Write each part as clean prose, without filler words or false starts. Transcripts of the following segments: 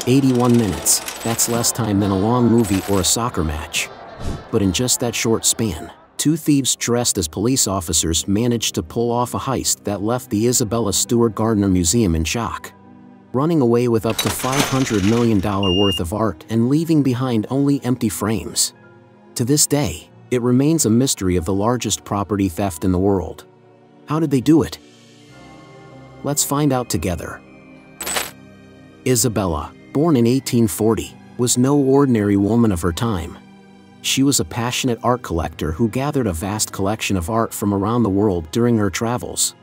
81 minutes, that's less time than a long movie or a soccer match. But in just that short span, two thieves dressed as police officers managed to pull off a heist that left the Isabella Stewart Gardner Museum in shock, running away with up to $500 million worth of art and leaving behind only empty frames. To this day, it remains a mystery of the largest property theft in the world. How did they do it? Let's find out together. Isabella, born in 1840, was no ordinary woman of her time. She was a passionate art collector who gathered a vast collection of art from around the world during her travels.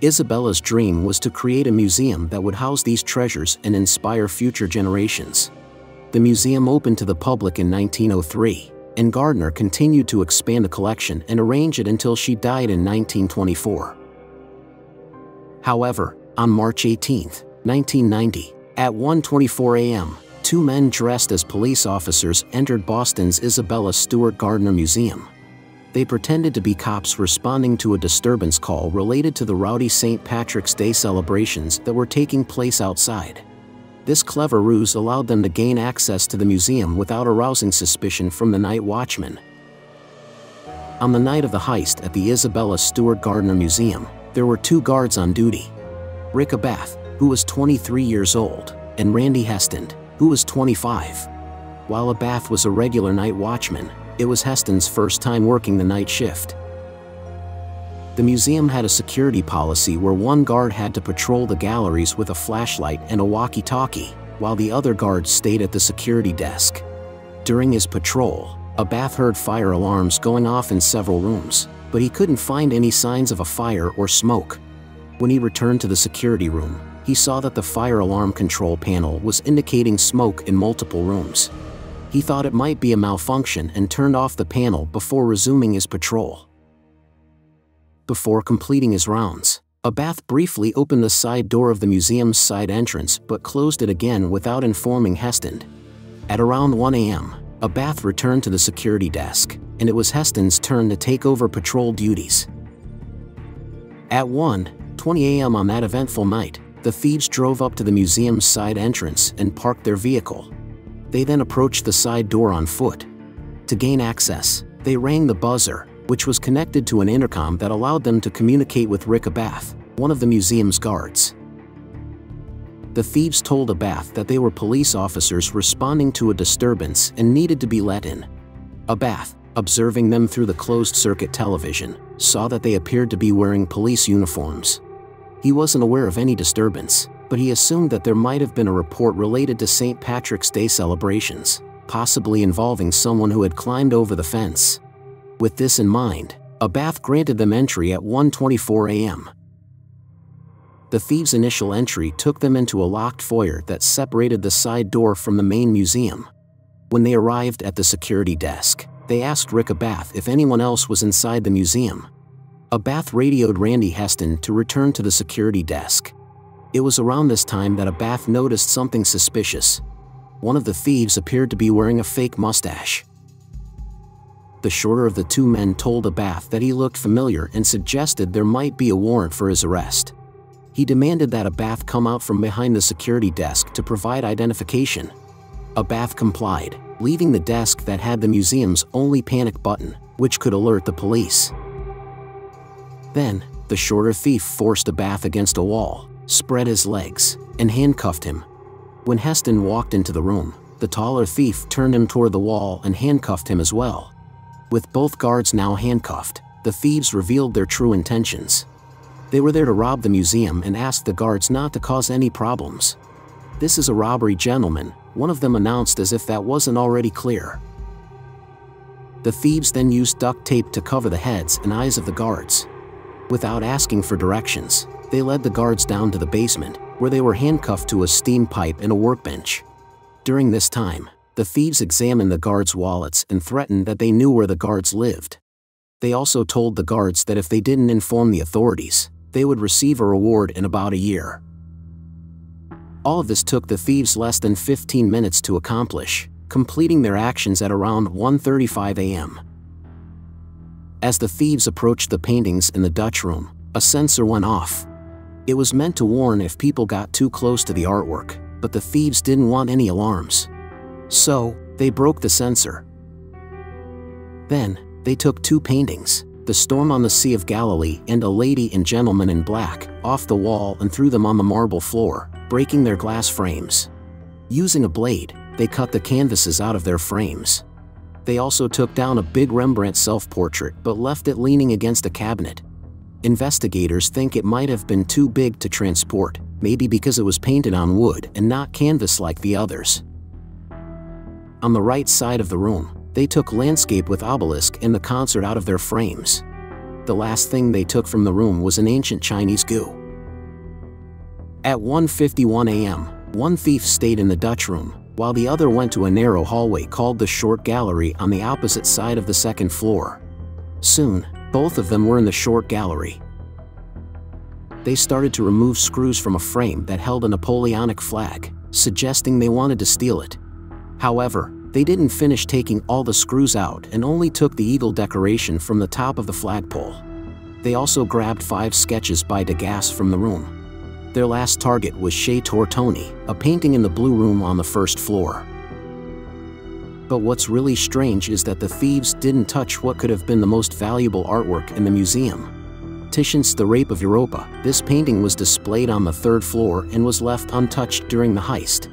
Isabella's dream was to create a museum that would house these treasures and inspire future generations. The museum opened to the public in 1903, and Gardner continued to expand the collection and arrange it until she died in 1924. However, on March 18, 1990, at 1:24 a.m., two men dressed as police officers entered Boston's Isabella Stewart Gardner Museum. They pretended to be cops responding to a disturbance call related to the rowdy St. Patrick's Day celebrations that were taking place outside. This clever ruse allowed them to gain access to the museum without arousing suspicion from the night watchman. On the night of the heist at the Isabella Stewart Gardner Museum, there were two guards on duty: Rick Abath, who was 23 years old, and Randy Heston, who was 25. While Abath was a regular night watchman, it was Heston's first time working the night shift. The museum had a security policy where one guard had to patrol the galleries with a flashlight and a walkie-talkie, while the other guard stayed at the security desk. During his patrol, Abath heard fire alarms going off in several rooms, but he couldn't find any signs of a fire or smoke. When he returned to the security room, he saw that the fire alarm control panel was indicating smoke in multiple rooms. He thought it might be a malfunction and turned off the panel before resuming his patrol. Before completing his rounds, Abath briefly opened the side door of the museum's side entrance but closed it again without informing Heston. At around 1 a.m., Abath returned to the security desk, and it was Heston's turn to take over patrol duties. At 1:20 a.m. on that eventful night, the thieves drove up to the museum's side entrance and parked their vehicle. They then approached the side door on foot. To gain access, they rang the buzzer, which was connected to an intercom that allowed them to communicate with Rick Abath, one of the museum's guards. The thieves told Abath that they were police officers responding to a disturbance and needed to be let in. Abath, observing them through the closed-circuit television, saw that they appeared to be wearing police uniforms. He wasn't aware of any disturbance, but he assumed that there might have been a report related to St. Patrick's Day celebrations, possibly involving someone who had climbed over the fence. With this in mind, Abath granted them entry at 1:24 a.m. The thieves' initial entry took them into a locked foyer that separated the side door from the main museum. When they arrived at the security desk, they asked Rick Abath if anyone else was inside the museum. Abath radioed Randy Heston to return to the security desk. It was around this time that Abath noticed something suspicious. One of the thieves appeared to be wearing a fake mustache. The shorter of the two men told Abath that he looked familiar and suggested there might be a warrant for his arrest. He demanded that Abath come out from behind the security desk to provide identification. Abath complied, leaving the desk that had the museum's only panic button, which could alert the police. Then, the shorter thief forced Abath against a wall, spread his legs, and handcuffed him. When Heston walked into the room, the taller thief turned him toward the wall and handcuffed him as well. With both guards now handcuffed, the thieves revealed their true intentions. They were there to rob the museum and asked the guards not to cause any problems. "This is a robbery, gentlemen," one of them announced as if that wasn't already clear. The thieves then used duct tape to cover the heads and eyes of the guards. Without asking for directions, they led the guards down to the basement, where they were handcuffed to a steam pipe and a workbench. During this time, the thieves examined the guards' wallets and threatened that they knew where the guards lived. They also told the guards that if they didn't inform the authorities, they would receive a reward in about a year. All of this took the thieves less than 15 minutes to accomplish, completing their actions at around 1:35 a.m. As the thieves approached the paintings in the Dutch room, a sensor went off. It was meant to warn if people got too close to the artwork. but the thieves didn't want any alarms. So, they broke the sensor. Then, they took 2 paintings, The Storm on the Sea of Galilee and A Lady and Gentleman in Black, off the wall and threw them on the marble floor, breaking their glass frames. Using a blade, they cut the canvases out of their frames. They also took down a big Rembrandt self-portrait but left it leaning against a cabinet. Investigators think it might have been too big to transport, maybe because it was painted on wood and not canvas like the others. On the right side of the room, they took Landscape with Obelisk and The Concert out of their frames. The last thing they took from the room was an ancient Chinese gu. At 1:51 a.m., one thief stayed in the Dutch room, while the other went to a narrow hallway called the Short Gallery on the opposite side of the second floor. Soon, both of them were in the Short Gallery. They started to remove screws from a frame that held a Napoleonic flag, suggesting they wanted to steal it. However, they didn't finish taking all the screws out and only took the eagle decoration from the top of the flagpole. They also grabbed 5 sketches by Degas from the room. Their last target was Chez Tortoni, a painting in the Blue Room on the first floor. But what's really strange is that the thieves didn't touch what could have been the most valuable artwork in the museum. Titian's The Rape of Europa. This painting was displayed on the 3rd floor and was left untouched during the heist.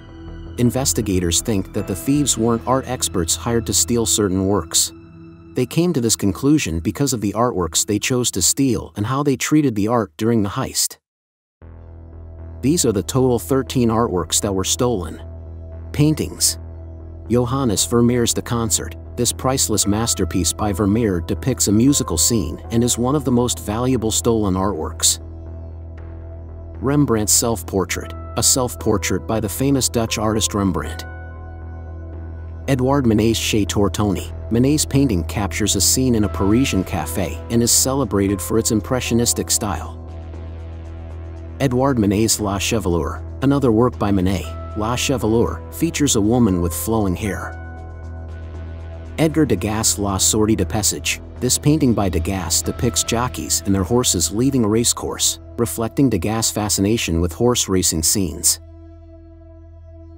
Investigators think that the thieves weren't art experts hired to steal certain works. They came to this conclusion because of the artworks they chose to steal and how they treated the art during the heist. These are the total 13 artworks that were stolen. Paintings. Johannes Vermeer's The Concert. This priceless masterpiece by Vermeer depicts a musical scene and is one of the most valuable stolen artworks. Rembrandt's self-portrait. A self-portrait by the famous Dutch artist Rembrandt. Edouard Manet's Chez Tortoni. Manet's painting captures a scene in a Parisian café and is celebrated for its impressionistic style. Edouard Manet's La Chevelure. Another work by Manet, La Chevelure, features a woman with flowing hair. Edgar Degas' La Sortie de Passage. This painting by Degas depicts jockeys and their horses leaving a racecourse, reflecting Degas' fascination with horse racing scenes.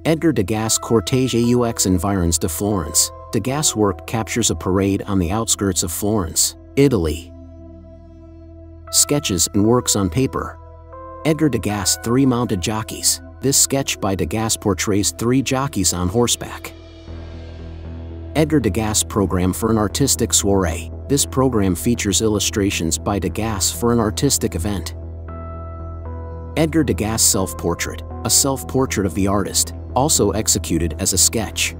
Edgar Degas' Cortège aux Environs de Florence. Degas' work captures a parade on the outskirts of Florence, Italy. Sketches and works on paper. Edgar Degas' 3 Mounted Jockeys. This sketch by Degas portrays 3 jockeys on horseback. Edgar Degas' Program for an Artistic Soirée. This program features illustrations by Degas for an artistic event. Edgar Degas' Self-Portrait. A self-portrait of the artist, also executed as a sketch.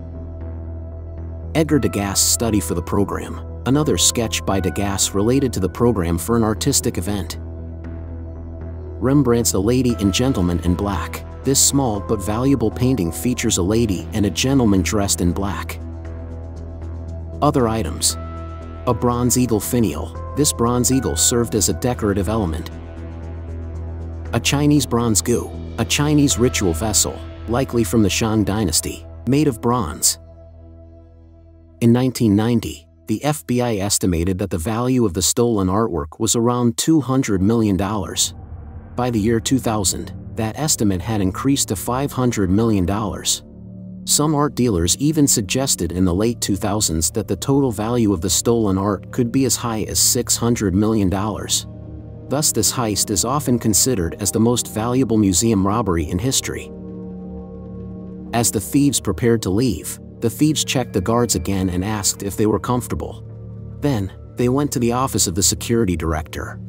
Edgar Degas' Study for the Program. Another sketch by Degas related to the program for an artistic event. Rembrandt's A Lady and Gentleman in Black. This small but valuable painting features a lady and a gentleman dressed in black. Other items. A bronze eagle finial. This bronze eagle served as a decorative element. A Chinese bronze gu. A Chinese ritual vessel, likely from the Shang dynasty, made of bronze. In 1990, the FBI estimated that the value of the stolen artwork was around $200 million. By the year 2000, that estimate had increased to $500 million. Some art dealers even suggested in the late 2000s that the total value of the stolen art could be as high as $600 million. Thus, this heist is often considered as the most valuable museum robbery in history. As the thieves prepared to leave, the thieves checked the guards again and asked if they were comfortable. Then, they went to the office of the security director.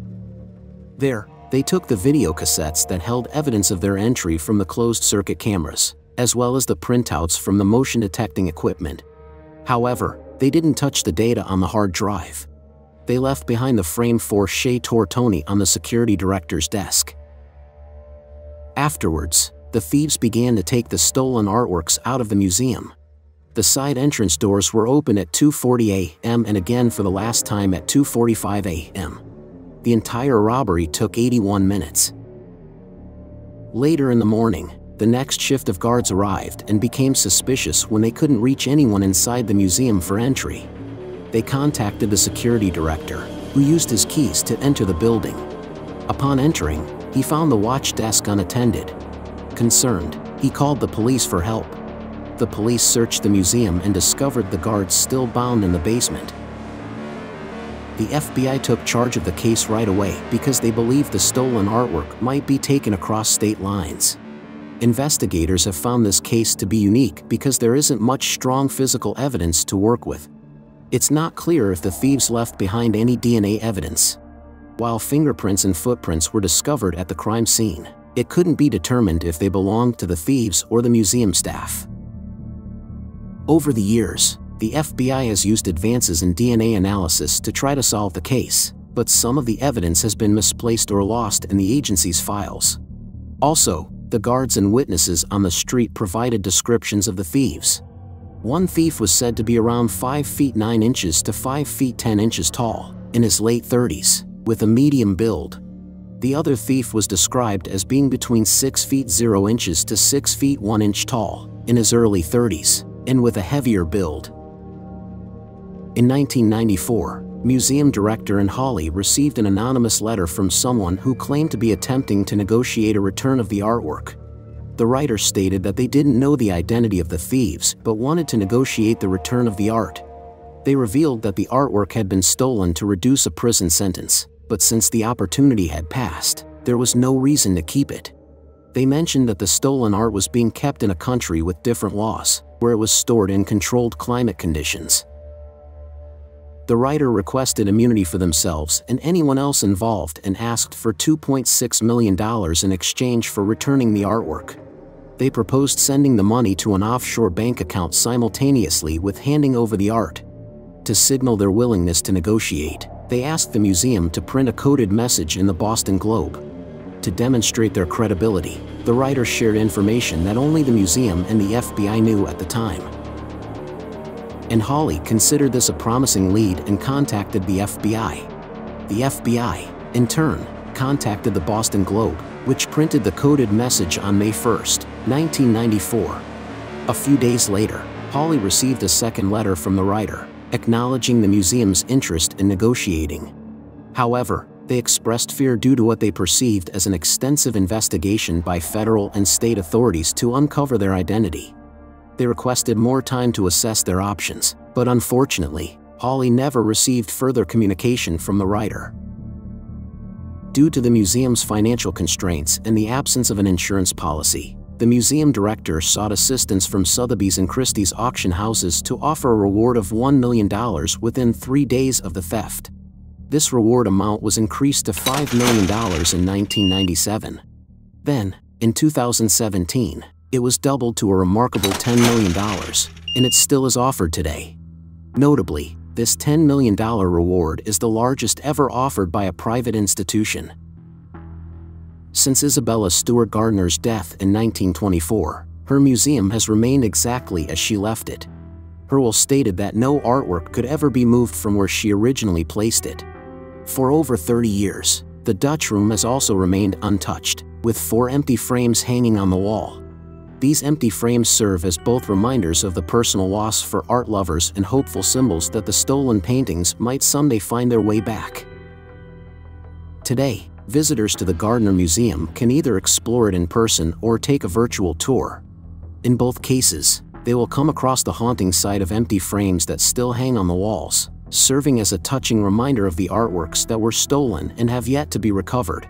There, they took the video cassettes that held evidence of their entry from the closed-circuit cameras, as well as the printouts from the motion-detecting equipment. However, they didn't touch the data on the hard drive. They left behind the frame for Chez Tortoni on the security director's desk. Afterwards, the thieves began to take the stolen artworks out of the museum. The side entrance doors were open at 2:40 a.m. and again for the last time at 2:45 a.m. The entire robbery took 81 minutes. Later in the morning, the next shift of guards arrived and became suspicious when they couldn't reach anyone inside the museum for entry. They contacted the security director, who used his keys to enter the building. Upon entering, he found the watch desk unattended. Concerned, He called the police for help. The police searched the museum and discovered the guards still bound in the basement. The FBI took charge of the case right away because they believed the stolen artwork might be taken across state lines. Investigators have found this case to be unique because there isn't much strong physical evidence to work with. It's not clear if the thieves left behind any DNA evidence. While fingerprints and footprints were discovered at the crime scene, it couldn't be determined if they belonged to the thieves or the museum staff. Over the years, the FBI has used advances in DNA analysis to try to solve the case, but some of the evidence has been misplaced or lost in the agency's files. Also, the guards and witnesses on the street provided descriptions of the thieves. One thief was said to be around 5 feet 9 inches to 5 feet 10 inches tall, in his late 30s, with a medium build. The other thief was described as being between 6 feet 0 inches to 6 feet 1 inch tall, in his early 30s, and with a heavier build. In 1994, museum director in Hawley received an anonymous letter from someone who claimed to be attempting to negotiate a return of the artwork. The writer stated that they didn't know the identity of the thieves but wanted to negotiate the return of the art. They revealed that the artwork had been stolen to reduce a prison sentence, but since the opportunity had passed, there was no reason to keep it. They mentioned that the stolen art was being kept in a country with different laws, where it was stored in controlled climate conditions. The writer requested immunity for themselves and anyone else involved and asked for $2.6 million in exchange for returning the artwork. They proposed sending the money to an offshore bank account simultaneously with handing over the art. To signal their willingness to negotiate, they asked the museum to print a coded message in the Boston Globe. To demonstrate their credibility, the writer shared information that only the museum and the FBI knew at the time. And Hawley considered this a promising lead and contacted the FBI. The FBI, in turn, contacted the Boston Globe, which printed the coded message on May 1, 1994. A few days later, Hawley received a second letter from the writer, acknowledging the museum's interest in negotiating. However, they expressed fear due to what they perceived as an extensive investigation by federal and state authorities to uncover their identity. They requested more time to assess their options, but unfortunately, Hawley never received further communication from the writer. Due to the museum's financial constraints and the absence of an insurance policy, the museum director sought assistance from Sotheby's and Christie's auction houses to offer a reward of $1 million within 3 days of the theft. This reward amount was increased to $5 million in 1997. Then, in 2017, it was doubled to a remarkable $10 million, and it still is offered today. Notably, this $10 million reward is the largest ever offered by a private institution. Since Isabella Stewart Gardner's death in 1924, her museum has remained exactly as she left it. Her will stated that no artwork could ever be moved from where she originally placed it. For over 30 years, the Dutch room has also remained untouched, with 4 empty frames hanging on the wall. These empty frames serve as both reminders of the personal loss for art lovers and hopeful symbols that the stolen paintings might someday find their way back. Today, visitors to the Gardner Museum can either explore it in person or take a virtual tour. In both cases, they will come across the haunting sight of empty frames that still hang on the walls, serving as a touching reminder of the artworks that were stolen and have yet to be recovered.